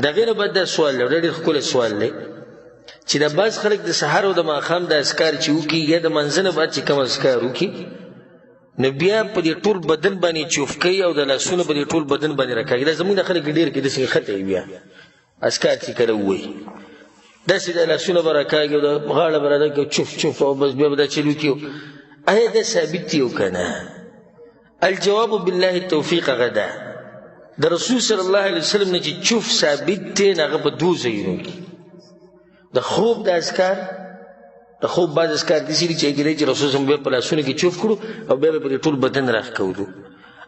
دا غیر بعد دا سوال دی ډېر ښکلی سوال دی چې دا بعض خلک د سحر او د ماښام د اذکار چې وکړي یا د منځه نه بعد چې کوم اذکار وکړي نو بیا په دې ټول بدن باندې چوف کوي او د لاسونو په دې ټول بدن باندې راکاږي. دا زموږ د خلک ډېر کې داسې خطه وي بیا اذکار چې کله ووایي داسې د لاسونه به راکاږي او د غاړه به راکاږي چوف چوف او بس بیا به دا چل وکړي. آیا دا ثابت دی او که نه؟ الجواب بالله التوفیق هغه ده د رسول صلی الله علیه وسلم نه چې چوف ثابت دی نه هغه په دوه ځایونو کې د خوب د اذکار د خوب بعض اذکار داسې دي چې کېدای چې رسول صلی الله علیه وسلم په لاسونو کې چوف کړو او بیا به په ټول بدن راښکولو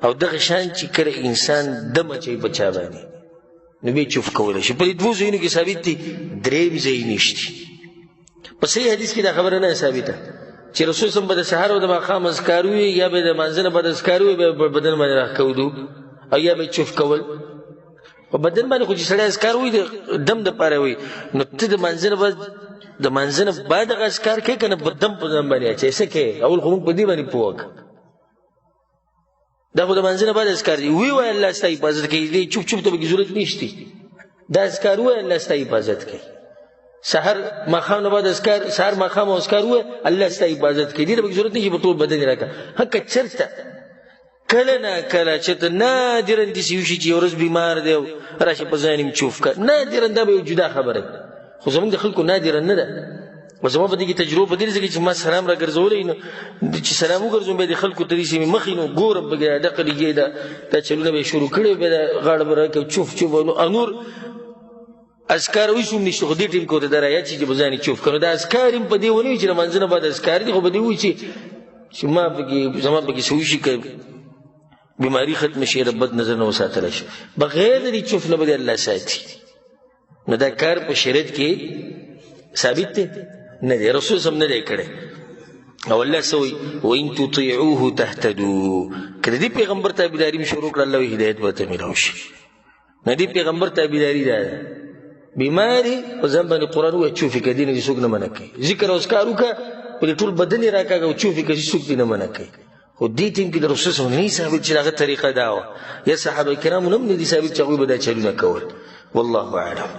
او دغه شان چې کله انسان دم اچوي په چا باندې نو بیا چوف کولی شي. په دې دوه ځایونو کې ثابت دي درېیم ځای نشته. په صحیح حدیث کې دا خبره نه ثابته چې رسول صلی الله علیه وسلم به د سحر او د ماښام اذکار ووایي یا به د مانځه نه بعد اذکار ووایي بیا به بدن باندې راښکولو او یا به چوف کول. په بدن باندې خو چې سړی اذکار وایي د دم دپاره وایي نو ته د مانځه نه بعد هغه اذکار کوې که نه په دم په ځان باندې اچوې څه کوې؟ اول خو موږ په دې باندې پوه کړه دا خو د مانځه نه بعد اذکار دي. ووایه الله ستا حفاظت کوي دې چوپ چوپ ته پکې ضرورت نشته. دا اذکار ووایه الله ستا حفاظت کوي. سحر ماښام نه بعد اذکار سحر ماښام او اذکار ووایه الله ستا حفاظت کوي. دې ته پکې ضرورت نشي په ټول بدن یې راکړه. که چېرته کله نه کله چې ته نادرا داسې وشي چې یو ورځ بیمار دی او راشه په ځان یې چوف کړه نادرا دا به یو جدا خبره ده خو زموږ د خلکو نادرا نه ده. و زما په دې کې تجربه په دې ځکه چې ما سلام راګرځولی نو چې سلام وګرځوم بیا د خلکو ته داسې مې مخې نو ګورم پکې دقه لګي دا چلونه به یې شروع کړي بیا د غاړه به راکړي چوف چوف او نور اذکار اوس هم نشته خو دې ټیم کې ورته دا رایاد شي چې په ځان یې چوف کړه. نو دا اذکار هم په دې ونه وي چې د لمانځه نه بعد اذکار دي خو په دې وایي چې زما پکې څه وشي که بیماری ختم شي د بد نظر نه وساتلی شي بغیر د دې چوف نه به د الله ساتي. نو دا کار په شریعت کې ثابت دی نه دی رسول صلی الله علیه وسلم نه دی کړی او الله څه وایي وان تطیعوه تهتدوا که د دې پیغمبر تابعداري مې شروع کړه الله وایي هدایت به ورته میلاو شي. نه دې پیغمبر تابعداري دا ده بیماري په ځان باندې قرآن ووایه چوف یې که دې نه دې څوک نه منع کوي. ذکر او اذکار وکړه په دې ټول بدن یې راکاږه او چوف یې که څوک دې نه منع کوي. خو دې ټیم کې د رسول صلی الله علیه وسلم نه ثابت چې هغه طریقه دا وه یا صحابه کرامو نه هم نه دي ثابت چې هغوی به دا چلونه کول. والله اعلم.